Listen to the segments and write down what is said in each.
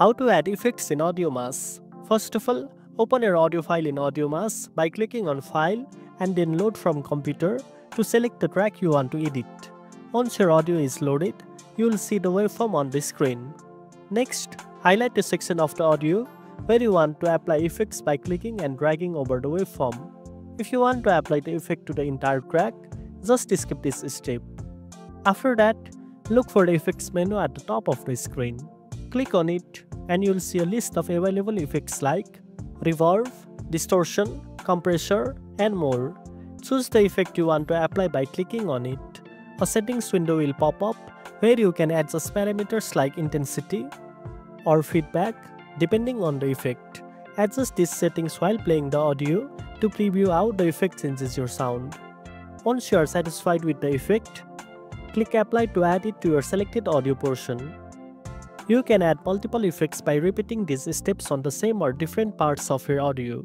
How to add effects in AudioMass. First of all, open your audio file in AudioMass by clicking on File and then Load from Computer to select the track you want to edit. Once your audio is loaded, you will see the waveform on the screen. Next, highlight the section of the audio where you want to apply effects by clicking and dragging over the waveform. If you want to apply the effect to the entire track, just skip this step. After that, look for the effects menu at the top of the screen. Click on it and you will see a list of available effects like Reverb, Distortion, Compressor, and more. Choose the effect you want to apply by clicking on it. A settings window will pop up where you can adjust parameters like intensity or feedback depending on the effect. Adjust these settings while playing the audio to preview how the effect changes your sound. Once you are satisfied with the effect, click Apply to add it to your selected audio portion. You can add multiple effects by repeating these steps on the same or different parts of your audio.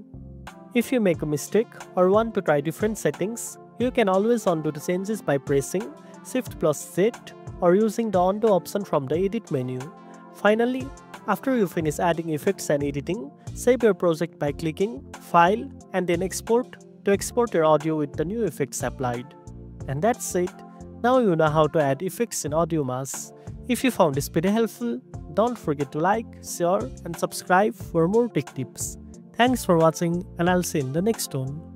If you make a mistake or want to try different settings, you can always undo the changes by pressing Shift+Z or using the undo option from the edit menu. Finally, after you finish adding effects and editing, save your project by clicking File and then Export to export your audio with the new effects applied. And that's it. Now you know how to add effects in AudioMass. If you found this video helpful, don't forget to like, share and subscribe for more tech tips. Thanks for watching and I'll see you in the next one.